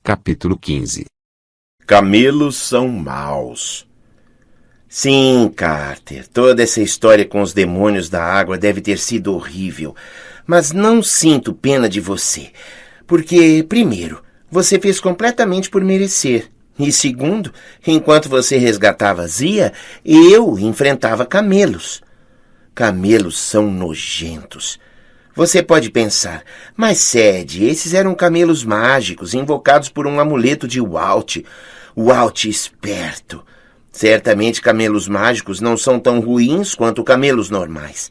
Capítulo 15. Camelos são maus. Sim, Carter, toda essa história com os demônios da água deve ter sido horrível, mas não sinto pena de você, porque, primeiro, você fez completamente por merecer, e segundo, enquanto você resgatava Zia, eu enfrentava camelos. Camelos são nojentos. Você pode pensar, mas Sede, esses eram camelos mágicos invocados por um amuleto de Walt. Walt esperto. Certamente camelos mágicos não são tão ruins quanto camelos normais.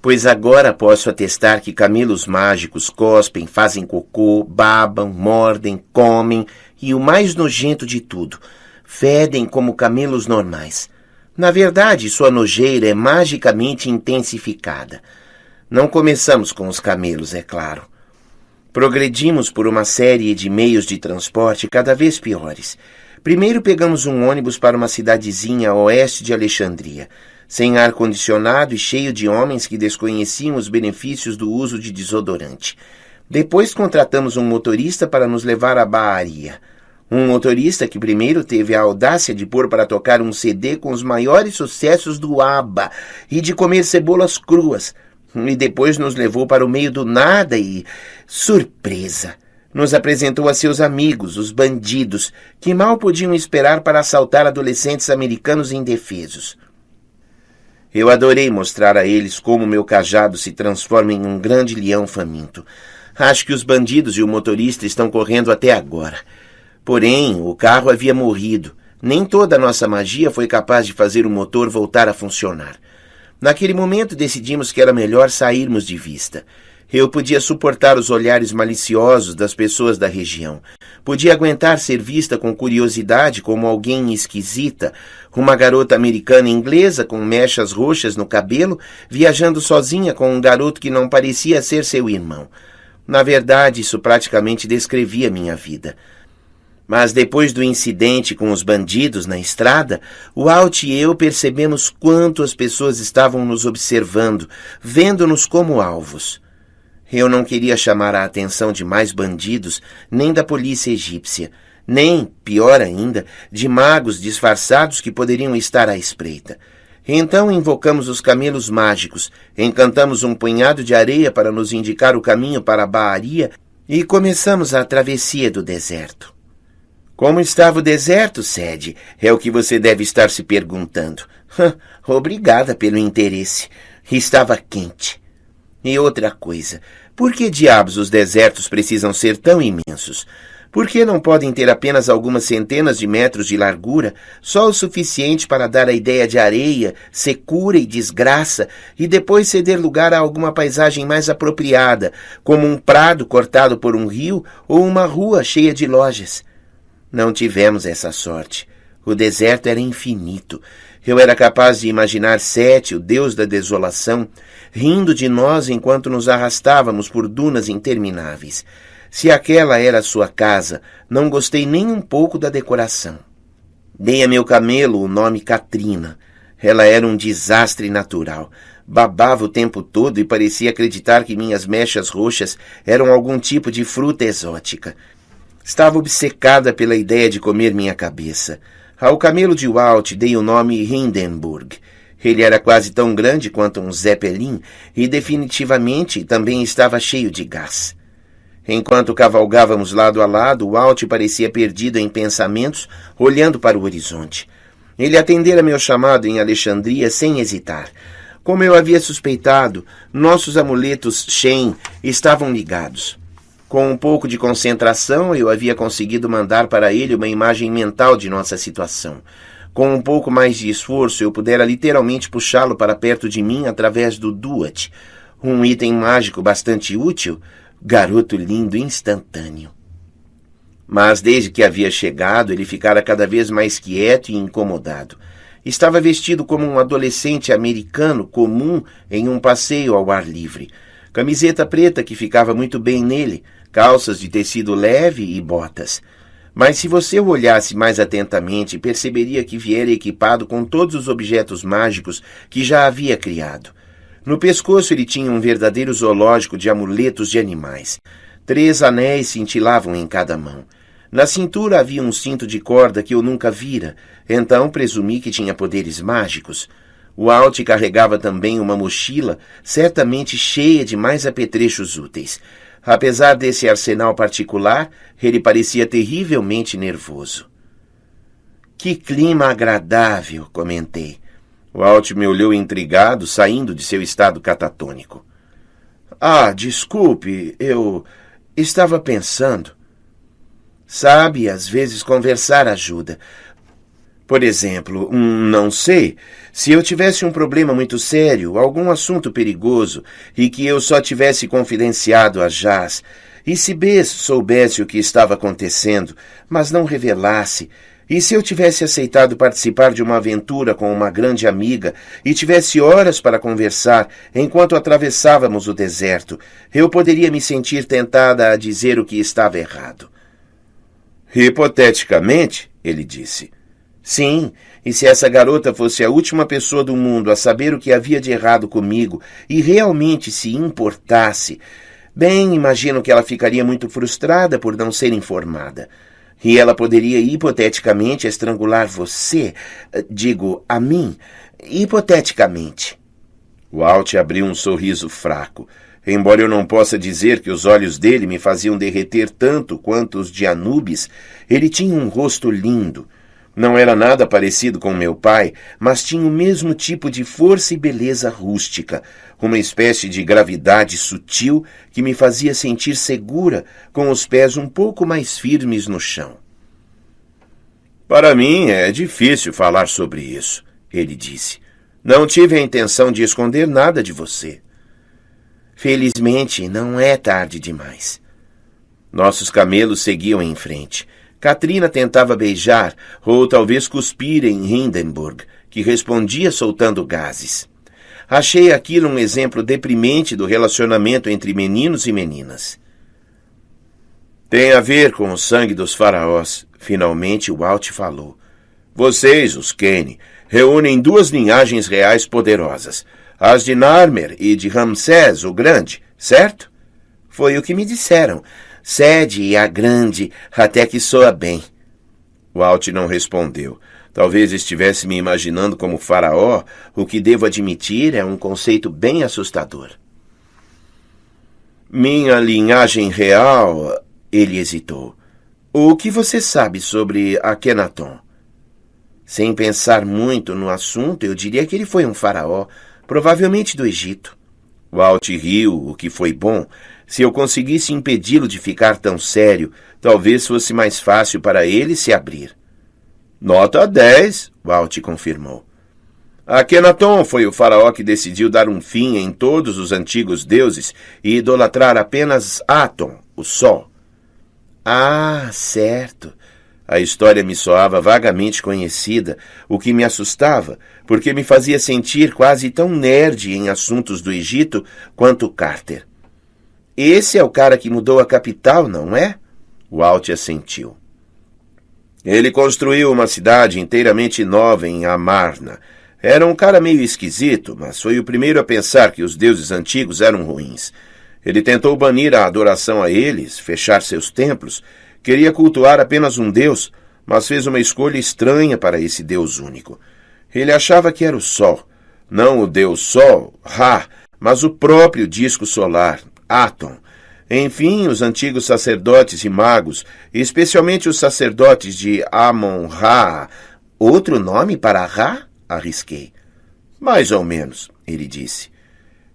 Pois agora posso atestar que camelos mágicos cospem, fazem cocô, babam, mordem, comem e o mais nojento de tudo, fedem como camelos normais. Na verdade, sua nojeira é magicamente intensificada. Não começamos com os camelos, é claro. Progredimos por uma série de meios de transporte cada vez piores. Primeiro pegamos um ônibus para uma cidadezinha a oeste de Alexandria, sem ar-condicionado e cheio de homens que desconheciam os benefícios do uso de desodorante. Depois contratamos um motorista para nos levar à Bahia. Um motorista que primeiro teve a audácia de pôr para tocar um CD com os maiores sucessos do ABBA e de comer cebolas cruas. E depois nos levou para o meio do nada e, surpresa, nos apresentou a seus amigos, os bandidos, que mal podiam esperar para assaltar adolescentes americanos indefesos. Eu adorei mostrar a eles como meu cajado se transforma em um grande leão faminto. Acho que os bandidos e o motorista estão correndo até agora. Porém, o carro havia morrido. Nem toda a nossa magia foi capaz de fazer o motor voltar a funcionar. Naquele momento decidimos que era melhor sairmos de vista. Eu podia suportar os olhares maliciosos das pessoas da região. Podia aguentar ser vista com curiosidade como alguém esquisita, uma garota americana inglesa com mechas roxas no cabelo, viajando sozinha com um garoto que não parecia ser seu irmão. Na verdade, isso praticamente descrevia minha vida. Mas depois do incidente com os bandidos na estrada, Walt e eu percebemos quanto as pessoas estavam nos observando, vendo-nos como alvos. Eu não queria chamar a atenção de mais bandidos, nem da polícia egípcia, nem, pior ainda, de magos disfarçados que poderiam estar à espreita. Então invocamos os camelos mágicos, encantamos um punhado de areia para nos indicar o caminho para a Bahia e começamos a travessia do deserto. Como estava o deserto, Sede? É o que você deve estar se perguntando. Obrigada pelo interesse. Estava quente. E outra coisa, por que diabos os desertos precisam ser tão imensos? Por que não podem ter apenas algumas centenas de metros de largura, só o suficiente para dar a ideia de areia, secura e desgraça, e depois ceder lugar a alguma paisagem mais apropriada, como um prado cortado por um rio ou uma rua cheia de lojas? Não tivemos essa sorte. O deserto era infinito. Eu era capaz de imaginar Sete, o deus da desolação, rindo de nós enquanto nos arrastávamos por dunas intermináveis. Se aquela era a sua casa, não gostei nem um pouco da decoração. Dei a meu camelo o nome Katrina. Ela era um desastre natural. Babava o tempo todo e parecia acreditar que minhas mechas roxas eram algum tipo de fruta exótica. Estava obcecada pela ideia de comer minha cabeça. Ao camelo de Walt dei o nome Hindenburg. Ele era quase tão grande quanto um Zeppelin e definitivamente também estava cheio de gás. Enquanto cavalgávamos lado a lado, Walt parecia perdido em pensamentos, olhando para o horizonte. Ele atendera meu chamado em Alexandria sem hesitar. Como eu havia suspeitado, nossos amuletos Shen estavam ligados. Com um pouco de concentração, eu havia conseguido mandar para ele uma imagem mental de nossa situação. Com um pouco mais de esforço, eu pudera literalmente puxá-lo para perto de mim através do Duat, um item mágico bastante útil, garoto lindo instantâneo. Mas desde que havia chegado, ele ficara cada vez mais quieto e incomodado. Estava vestido como um adolescente americano comum em um passeio ao ar livre. Camiseta preta que ficava muito bem nele, calças de tecido leve e botas. Mas se você o olhasse mais atentamente, perceberia que viera equipado com todos os objetos mágicos que já havia criado. No pescoço ele tinha um verdadeiro zoológico de amuletos de animais. 3 anéis cintilavam em cada mão. Na cintura havia um cinto de corda que eu nunca vira, então presumi que tinha poderes mágicos. O Walt carregava também uma mochila, certamente cheia de mais apetrechos úteis. Apesar desse arsenal particular, ele parecia terrivelmente nervoso. Que clima agradável, comentei. O Walt me olhou intrigado, saindo de seu estado catatônico. Desculpe, eu estava pensando. Sabe, às vezes conversar ajuda. Por exemplo, não sei, se eu tivesse um problema muito sério, algum assunto perigoso, e que eu só tivesse confidenciado a Jazz, e se Bess soubesse o que estava acontecendo, mas não revelasse, e se eu tivesse aceitado participar de uma aventura com uma grande amiga e tivesse horas para conversar enquanto atravessávamos o deserto, eu poderia me sentir tentada a dizer o que estava errado. Hipoteticamente, ele disse. Sim, e se essa garota fosse a última pessoa do mundo a saber o que havia de errado comigo e realmente se importasse, bem, imagino que ela ficaria muito frustrada por não ser informada. E ela poderia hipoteticamente estrangular você, digo, a mim, hipoteticamente. Walt abriu um sorriso fraco. Embora eu não possa dizer que os olhos dele me faziam derreter tanto quanto os de Anubis, ele tinha um rosto lindo. Não era nada parecido com meu pai, mas tinha o mesmo tipo de força e beleza rústica, uma espécie de gravidade sutil que me fazia sentir segura, com os pés um pouco mais firmes no chão. Para mim é difícil falar sobre isso, ele disse. Não tive a intenção de esconder nada de você. Felizmente, não é tarde demais. Nossos camelos seguiam em frente. Katrina tentava beijar ou talvez cuspir em Hindenburg, que respondia soltando gases. Achei aquilo um exemplo deprimente do relacionamento entre meninos e meninas. Tem a ver com o sangue dos faraós, finalmente Walt falou. Vocês, os Kane, reúnem duas linhagens reais poderosas, as de Narmer e de Ramsés o Grande, certo? Foi o que me disseram. Sede e a Grande, até que soa bem. Walt não respondeu. Talvez estivesse me imaginando como faraó, o que devo admitir é um conceito bem assustador. Minha linhagem real, ele hesitou. O que você sabe sobre Akhenaton? Sem pensar muito no assunto, eu diria que ele foi um faraó, provavelmente do Egito. Walt riu, o que foi bom. Se eu conseguisse impedi-lo de ficar tão sério, talvez fosse mais fácil para ele se abrir. Nota 10, Walt confirmou. Akhenaton foi o faraó que decidiu dar um fim em todos os antigos deuses e idolatrar apenas Aton, o Sol. Ah, certo. A história me soava vagamente conhecida, o que me assustava, porque me fazia sentir quase tão nerd em assuntos do Egito quanto Carter. Esse é o cara que mudou a capital, não é? Walt assentiu. Ele construiu uma cidade inteiramente nova em Amarna. Era um cara meio esquisito, mas foi o primeiro a pensar que os deuses antigos eram ruins. Ele tentou banir a adoração a eles, fechar seus templos. Queria cultuar apenas um deus, mas fez uma escolha estranha para esse deus único. Ele achava que era o Sol. Não o deus Sol, Ra, mas o próprio disco solar, Aton. Enfim, os antigos sacerdotes e magos, especialmente os sacerdotes de Amon-Ra. Outro nome para Ra? Arrisquei. Mais ou menos, ele disse.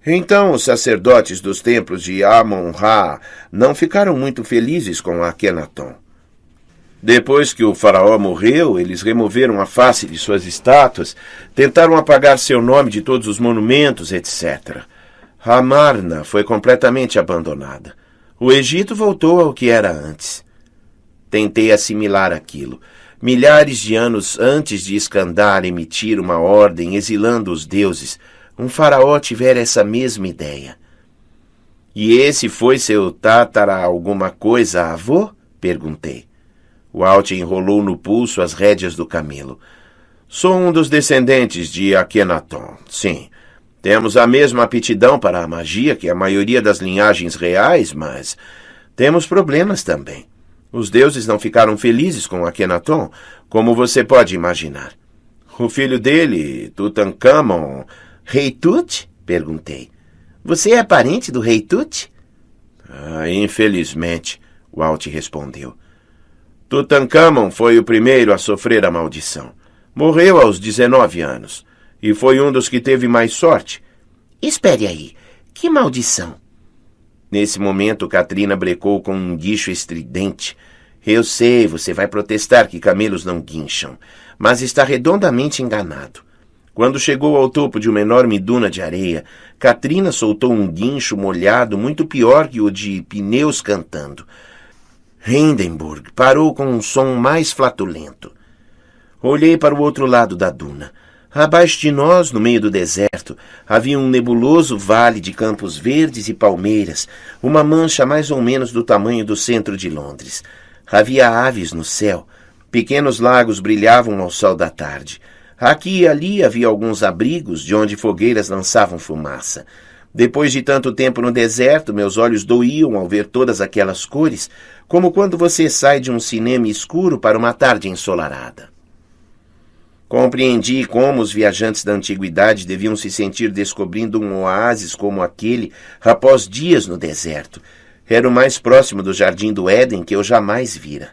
Então, os sacerdotes dos templos de Amon-Ra não ficaram muito felizes com Akhenaton. Depois que o faraó morreu, eles removeram a face de suas estátuas, tentaram apagar seu nome de todos os monumentos, etc. Amarna foi completamente abandonada. O Egito voltou ao que era antes. Tentei assimilar aquilo. Milhares de anos antes de Iskandar emitir uma ordem exilando os deuses, um faraó tivera essa mesma ideia. E esse foi seu tátara alguma coisa avô? Perguntei. Walt enrolou no pulso as rédeas do camelo. Sou um dos descendentes de Akhenaton, sim. Temos a mesma aptidão para a magia que a maioria das linhagens reais, mas temos problemas também. Os deuses não ficaram felizes com Akhenaton, como você pode imaginar. O filho dele, Tutankhamon... Rei Tut? Perguntei. Você é parente do rei Tut? Infelizmente, Walt respondeu. Tutankhamon foi o primeiro a sofrer a maldição. Morreu aos 19 anos. E foi um dos que teve mais sorte. Espere aí. Que maldição? Nesse momento, Katrina brecou com um guincho estridente. Eu sei, você vai protestar que camelos não guincham, mas está redondamente enganado. Quando chegou ao topo de uma enorme duna de areia, Katrina soltou um guincho molhado muito pior que o de pneus cantando. Hindenburg parou com um som mais flatulento. Olhei para o outro lado da duna. Abaixo de nós, no meio do deserto, havia um nebuloso vale de campos verdes e palmeiras, uma mancha mais ou menos do tamanho do centro de Londres. Havia aves no céu. Pequenos lagos brilhavam ao sol da tarde. Aqui e ali havia alguns abrigos, de onde fogueiras lançavam fumaça. Depois de tanto tempo no deserto, meus olhos doíam ao ver todas aquelas cores, como quando você sai de um cinema escuro para uma tarde ensolarada. Compreendi como os viajantes da antiguidade deviam se sentir descobrindo um oásis como aquele após dias no deserto. Era o mais próximo do Jardim do Éden que eu jamais vira.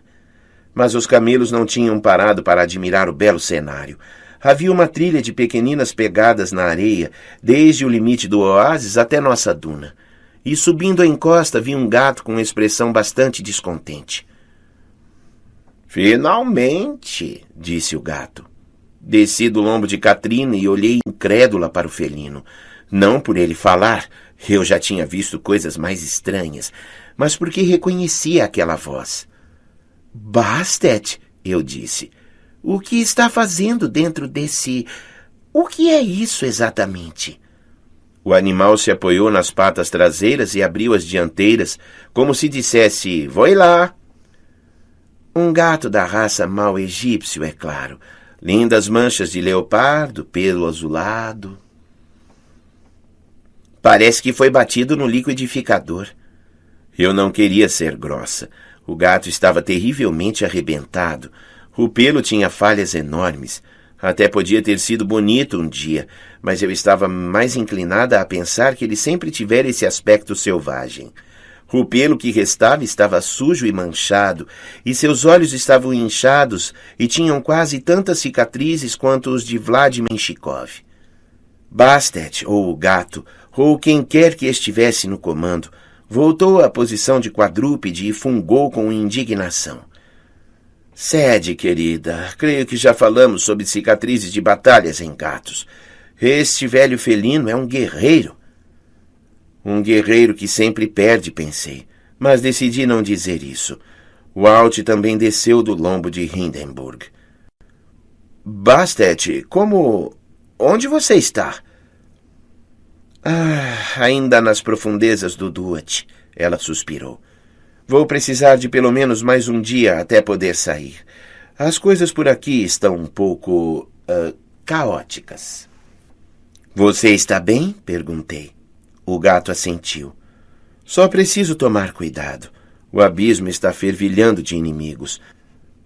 Mas os camelos não tinham parado para admirar o belo cenário. Havia uma trilha de pequeninas pegadas na areia, desde o limite do oásis até nossa duna. E subindo a encosta vi um gato com uma expressão bastante descontente. Finalmente, disse o gato. Desci do lombo de Katrina e olhei incrédula para o felino. Não por ele falar, eu já tinha visto coisas mais estranhas, mas porque reconhecia aquela voz. Bastet, eu disse. O que está fazendo dentro desse... O que é isso exatamente? O animal se apoiou nas patas traseiras e abriu as dianteiras, como se dissesse, "Voi lá." Um gato da raça mau egípcio, é claro. Lindas manchas de leopardo, pelo azulado. Parece que foi batido no liquidificador. Eu não queria ser grossa. O gato estava terrivelmente arrebentado. O pelo tinha falhas enormes. Até podia ter sido bonito um dia, mas eu estava mais inclinada a pensar que ele sempre tivera esse aspecto selvagem. O pelo que restava estava sujo e manchado, e seus olhos estavam inchados e tinham quase tantas cicatrizes quanto os de Vlad Menshikov. Bastet, ou o gato, ou quem quer que estivesse no comando, voltou à posição de quadrúpede e fungou com indignação. Cede, querida, creio que já falamos sobre cicatrizes de batalhas em gatos. Este velho felino é um guerreiro. Um guerreiro que sempre perde, pensei, mas decidi não dizer isso. Walt também desceu do lombo de Hindenburg. Bastet, como... Onde você está? Ainda nas profundezas do Duat, ela suspirou. Vou precisar de pelo menos mais um dia até poder sair. As coisas por aqui estão um pouco... caóticas. Você está bem? Perguntei. O gato assentiu. Só preciso tomar cuidado. O abismo está fervilhando de inimigos.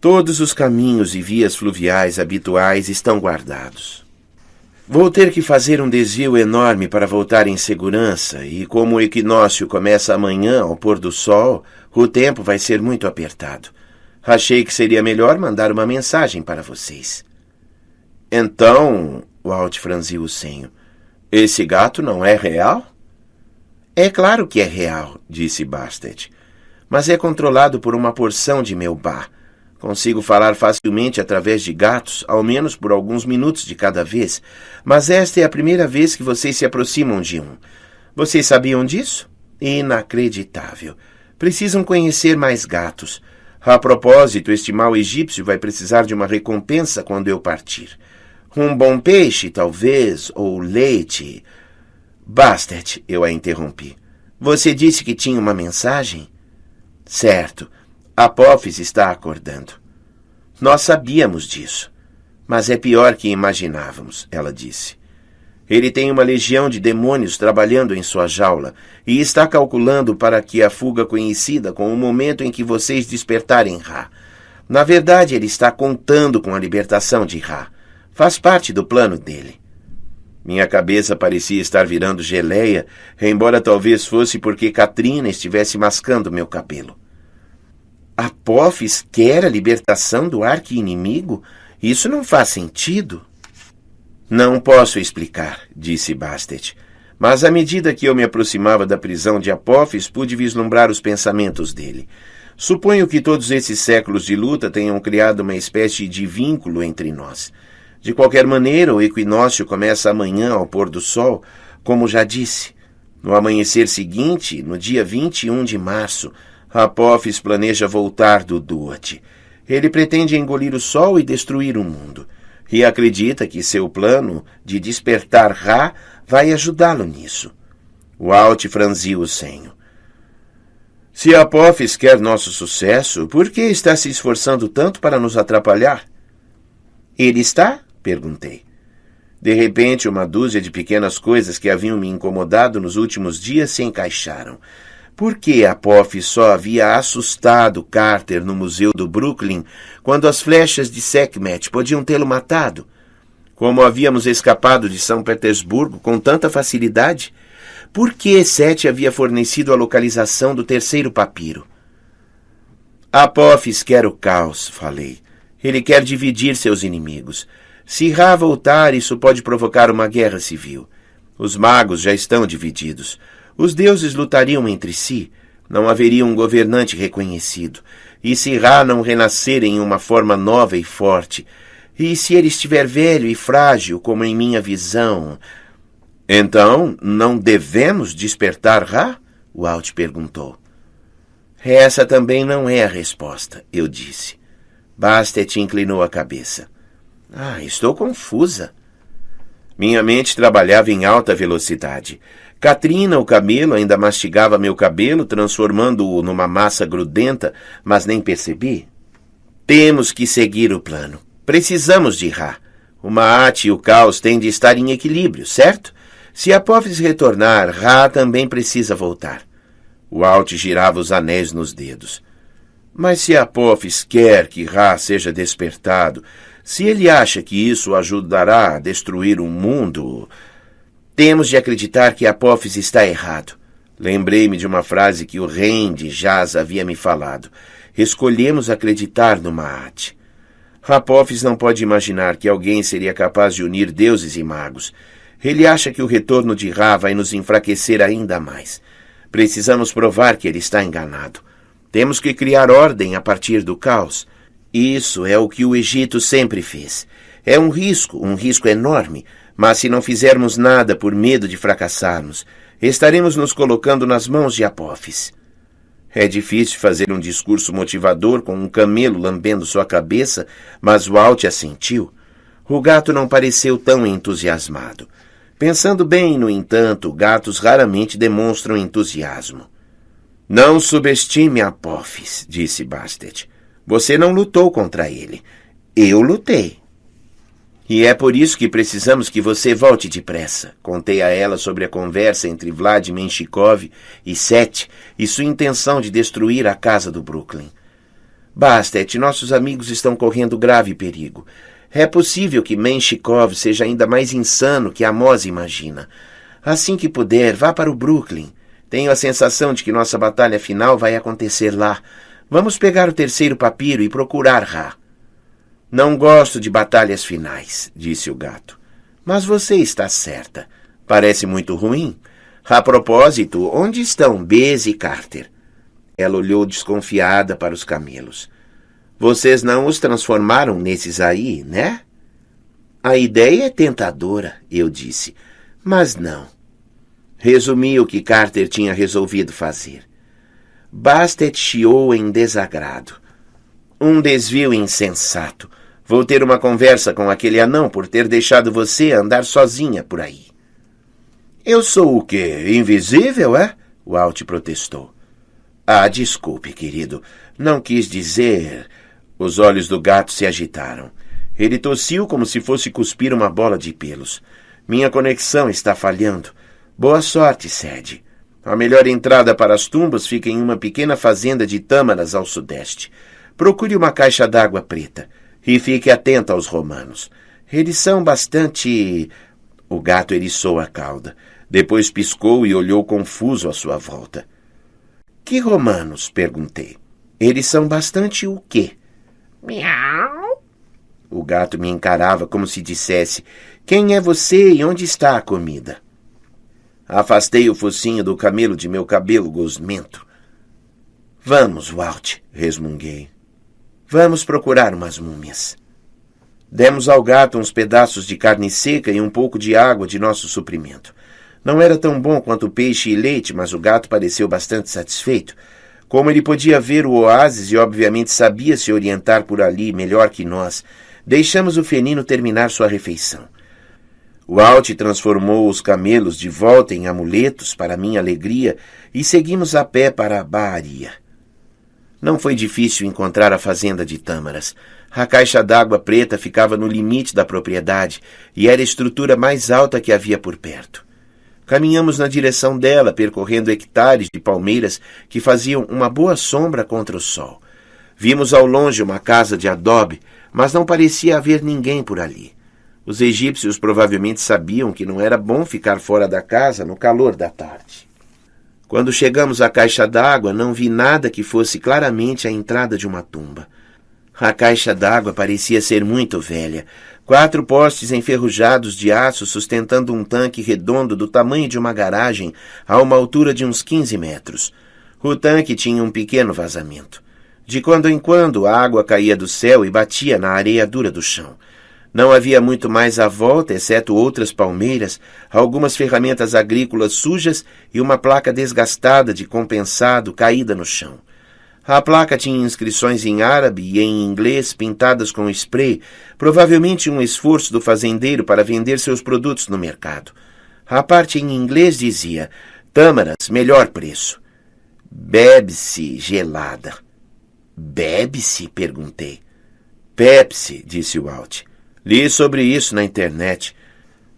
Todos os caminhos e vias fluviais habituais estão guardados. Vou ter que fazer um desvio enorme para voltar em segurança, e como o equinócio começa amanhã ao pôr do sol, o tempo vai ser muito apertado. Achei que seria melhor mandar uma mensagem para vocês. Então, Walt franziu o senho, esse gato não é real? É claro que é real, disse Bastet, mas é controlado por uma porção de meu Ba. Consigo falar facilmente através de gatos, ao menos por alguns minutos de cada vez, mas esta é a primeira vez que vocês se aproximam de um. Vocês sabiam disso? Inacreditável. Precisam conhecer mais gatos. A propósito, este mau egípcio vai precisar de uma recompensa quando eu partir. Um bom peixe, talvez, ou leite... Bastet, eu a interrompi. Você disse que tinha uma mensagem? Certo. Apophis está acordando. Nós sabíamos disso. Mas é pior que imaginávamos, ela disse. Ele tem uma legião de demônios trabalhando em sua jaula e está calculando para que a fuga coincida com o momento em que vocês despertarem Ra. Na verdade, ele está contando com a libertação de Ra. Faz parte do plano dele. Minha cabeça parecia estar virando geleia, embora talvez fosse porque Katrina estivesse mascando meu cabelo. Apophis quer a libertação do arqui-inimigo? Isso não faz sentido. Não posso explicar, disse Bastet. Mas à medida que eu me aproximava da prisão de Apophis, pude vislumbrar os pensamentos dele. Suponho que todos esses séculos de luta tenham criado uma espécie de vínculo entre nós. De qualquer maneira, o equinócio começa amanhã ao pôr do sol, como já disse. No amanhecer seguinte, no dia 21 de março, Apophis planeja voltar do Duat. Ele pretende engolir o sol e destruir o mundo. E acredita que seu plano de despertar Ra vai ajudá-lo nisso. O Alt franziu o senho. Se Apophis quer nosso sucesso, por que está se esforçando tanto para nos atrapalhar? Ele está? Perguntei. De repente, uma dúzia de pequenas coisas que haviam me incomodado nos últimos dias se encaixaram. Por que Apophis só havia assustado Carter no museu do Brooklyn quando as flechas de Sekhmet podiam tê-lo matado? Como havíamos escapado de São Petersburgo com tanta facilidade? Por que Sete havia fornecido a localização do terceiro papiro? Apophis quer o caos, falei. Ele quer dividir seus inimigos. Se Ra voltar, isso pode provocar uma guerra civil. Os magos já estão divididos. Os deuses lutariam entre si. Não haveria um governante reconhecido. E se Ra não renascer em uma forma nova e forte? E se ele estiver velho e frágil, como em minha visão? Então, não devemos despertar Ra? O Alt perguntou. Essa também não é a resposta, eu disse. Bastet inclinou a cabeça. Estou confusa. Minha mente trabalhava em alta velocidade. Katrina, o camelo, ainda mastigava meu cabelo, transformando-o numa massa grudenta, mas nem percebi. Temos que seguir o plano. Precisamos de Ra. O Maat e o caos têm de estar em equilíbrio, certo? Se Apophis retornar, Ra também precisa voltar. O Alt girava os anéis nos dedos. Mas se Apophis quer que Ra seja despertado, se ele acha que isso ajudará a destruir o mundo, temos de acreditar que Apophis está errado. Lembrei-me de uma frase que o Rein de Jaz havia me falado. Escolhemos acreditar no Maat. Apophis não pode imaginar que alguém seria capaz de unir deuses e magos. Ele acha que o retorno de Ra vai nos enfraquecer ainda mais. Precisamos provar que ele está enganado. Temos que criar ordem a partir do caos. Isso é o que o Egito sempre fez. É um risco enorme, mas se não fizermos nada por medo de fracassarmos, estaremos nos colocando nas mãos de Apophis. É difícil fazer um discurso motivador com um camelo lambendo sua cabeça, mas o Alt assentiu. O gato não pareceu tão entusiasmado. Pensando bem, no entanto, gatos raramente demonstram entusiasmo. Não subestime Apophis, disse Bastet. Você não lutou contra ele. Eu lutei. E é por isso que precisamos que você volte depressa. Contei a ela sobre a conversa entre Vlad Menshikov e Sete e sua intenção de destruir a casa do Brooklyn. Bastet, nossos amigos estão correndo grave perigo. É possível que Menshikov seja ainda mais insano que Amos imagina. Assim que puder, vá para o Brooklyn. Tenho a sensação de que nossa batalha final vai acontecer lá. Vamos pegar o terceiro papiro e procurar Ra. Não gosto de batalhas finais, disse o gato. Mas você está certa. Parece muito ruim. A propósito, onde estão Bez e Carter? Ela olhou desconfiada para os camelos. Vocês não os transformaram nesses aí, né? A ideia é tentadora, eu disse, mas não. Resumi o que Carter tinha resolvido fazer. Bastet chiou em desagrado. Um desvio insensato. Vou ter uma conversa com aquele anão por ter deixado você andar sozinha por aí. Eu sou o quê? Invisível, é? O Alt protestou. Desculpe, querido. Não quis dizer... Os olhos do gato se agitaram. Ele tossiu como se fosse cuspir uma bola de pelos. Minha conexão está falhando. Boa sorte, Sede. A melhor entrada para as tumbas fica em uma pequena fazenda de tâmaras ao sudeste. Procure uma caixa d'água preta e fique atento aos romanos. Eles são bastante... O gato eriçou a cauda. Depois piscou e olhou confuso à sua volta. Que romanos? Perguntei. Eles são bastante o quê? Miau. O gato me encarava como se dissesse: quem é você e onde está a comida? Afastei o focinho do camelo de meu cabelo gosmento. Vamos, Walt, resmunguei. Vamos procurar umas múmias. Demos ao gato uns pedaços de carne seca e um pouco de água de nosso suprimento. Não era tão bom quanto peixe e leite, mas o gato pareceu bastante satisfeito. Como ele podia ver o oásis e obviamente sabia se orientar por ali melhor que nós, deixamos o felino terminar sua refeição. Walt transformou os camelos de volta em amuletos, para minha alegria, e seguimos a pé para a Baharia. Não foi difícil encontrar a fazenda de tâmaras. A caixa d'água preta ficava no limite da propriedade e era a estrutura mais alta que havia por perto. Caminhamos na direção dela, percorrendo hectares de palmeiras que faziam uma boa sombra contra o sol. Vimos ao longe uma casa de adobe, mas não parecia haver ninguém por ali. Os egípcios provavelmente sabiam que não era bom ficar fora da casa no calor da tarde. Quando chegamos à caixa d'água, não vi nada que fosse claramente a entrada de uma tumba. A caixa d'água parecia ser muito velha. 4 postes enferrujados de aço sustentando um tanque redondo do tamanho de uma garagem a uma altura de uns 15 metros. O tanque tinha um pequeno vazamento. De quando em quando, a água caía do céu e batia na areia dura do chão. Não havia muito mais à volta, exceto outras palmeiras, algumas ferramentas agrícolas sujas e uma placa desgastada de compensado caída no chão. A placa tinha inscrições em árabe e em inglês pintadas com spray, provavelmente um esforço do fazendeiro para vender seus produtos no mercado. A parte em inglês dizia: tâmaras, melhor preço. Bebe-se gelada. Bebe-se? Perguntei. Pepsi, disse Walt. Li sobre isso na internet.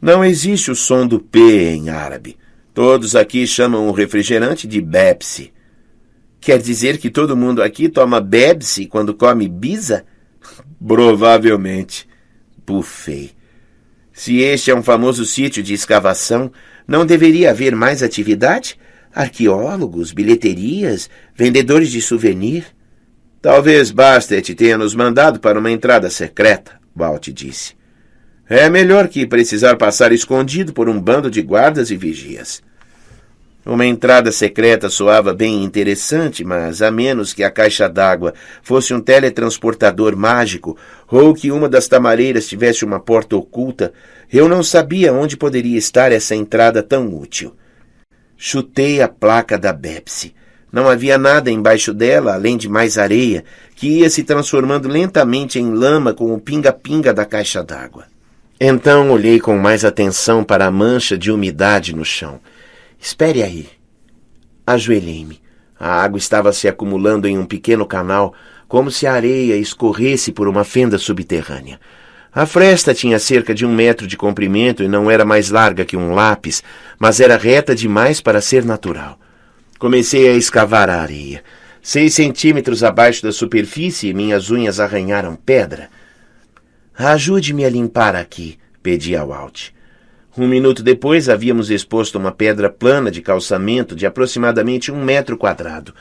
Não existe o som do P em árabe. Todos aqui chamam o refrigerante de Bepsi. Quer dizer que todo mundo aqui toma Bepsi quando come Bisa? Provavelmente. Bufei. Se este é um famoso sítio de escavação, não deveria haver mais atividade? Arqueólogos, bilheterias, vendedores de souvenir? Talvez Bastet tenha nos mandado para uma entrada secreta, Walt disse. É melhor que precisar passar escondido por um bando de guardas e vigias. Uma entrada secreta soava bem interessante, mas a menos que a caixa d'água fosse um teletransportador mágico ou que uma das tamareiras tivesse uma porta oculta, eu não sabia onde poderia estar essa entrada tão útil. Chutei a placa da Bepsi. Não havia nada embaixo dela, além de mais areia, que ia se transformando lentamente em lama com o pinga-pinga da caixa d'água. Então olhei com mais atenção para a mancha de umidade no chão. Espere aí. Ajoelhei-me. A água estava se acumulando em um pequeno canal, como se a areia escorresse por uma fenda subterrânea. A fresta tinha cerca de 1 metro de comprimento e não era mais larga que um lápis, mas era reta demais para ser natural. Comecei a escavar a areia. 6 centímetros abaixo da superfície e minhas unhas arranharam pedra. Ajude-me a limpar aqui, pedi a Walt. 1 minuto depois, havíamos exposto uma pedra plana de calçamento de aproximadamente 1 metro quadrado.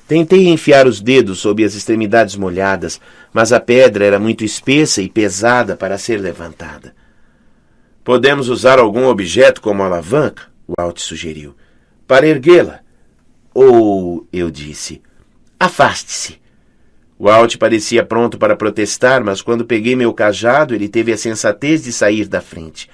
Tentei enfiar os dedos sob as extremidades molhadas, mas a pedra era muito espessa e pesada para ser levantada. Podemos usar algum objeto como alavanca? Walt sugeriu. Para erguê-la. Ou, eu disse, afaste-se. Walt parecia pronto para protestar, mas quando peguei meu cajado, ele teve a sensatez de sair da frente.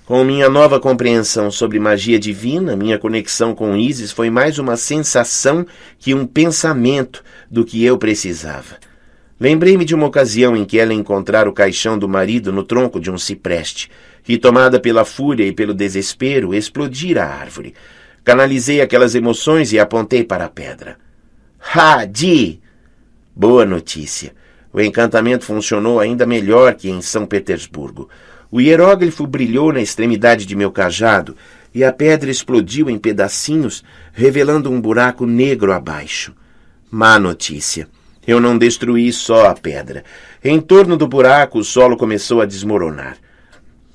Com minha nova compreensão sobre magia divina, minha conexão com Isis foi mais uma sensação que um pensamento do que eu precisava. Lembrei-me de uma ocasião em que ela encontrara o caixão do marido no tronco de um cipreste, e, tomada pela fúria e pelo desespero, explodira a árvore. Canalizei aquelas emoções e apontei para a pedra. Di! Boa notícia. O encantamento funcionou ainda melhor que em São Petersburgo. O hieróglifo brilhou na extremidade de meu cajado e a pedra explodiu em pedacinhos, revelando um buraco negro abaixo. Má notícia. Eu não destruí só a pedra. Em torno do buraco, o solo começou a desmoronar.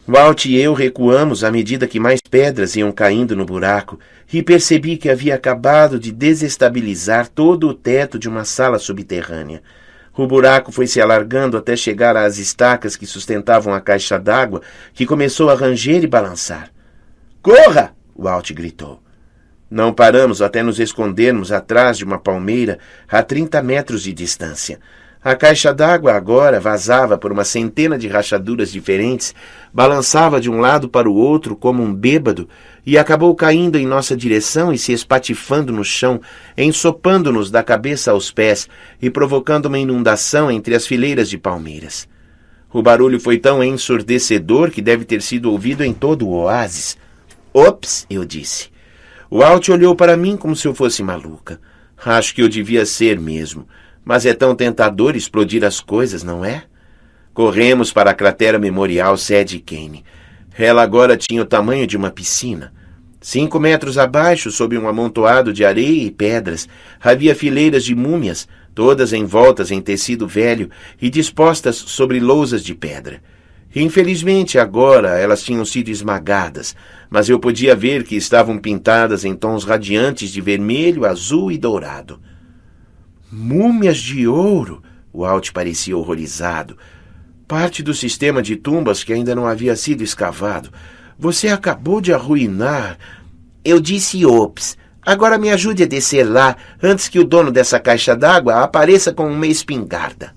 Walt e eu recuamos à medida que mais pedras iam caindo no buraco e percebi que havia acabado de desestabilizar todo o teto de uma sala subterrânea. O buraco foi se alargando até chegar às estacas que sustentavam a caixa d'água, que começou a ranger e balançar. "Corra!" Walt gritou. Não paramos até nos escondermos atrás de uma palmeira a 30 metros de distância. A caixa d'água agora vazava por uma centena de rachaduras diferentes, balançava de um lado para o outro como um bêbado e acabou caindo em nossa direção e se espatifando no chão, ensopando-nos da cabeça aos pés e provocando uma inundação entre as fileiras de palmeiras. O barulho foi tão ensurdecedor que deve ter sido ouvido em todo o oásis. "Ops!" eu disse. Walt olhou para mim como se eu fosse maluca. Acho que eu devia ser mesmo. Mas é tão tentador explodir as coisas, não é? Corremos para a cratera memorial Sadie Kane. Ela agora tinha o tamanho de uma piscina. 5 metros abaixo, sob um amontoado de areia e pedras, havia fileiras de múmias, todas envoltas em tecido velho e dispostas sobre lousas de pedra. Infelizmente, agora elas tinham sido esmagadas, mas eu podia ver que estavam pintadas em tons radiantes de vermelho, azul e dourado. "Múmias de ouro!" Walt parecia horrorizado. "Parte do sistema de tumbas que ainda não havia sido escavado. Você acabou de arruinar." Eu disse ops. "Agora me ajude a descer lá, antes que o dono dessa caixa d'água apareça com uma espingarda."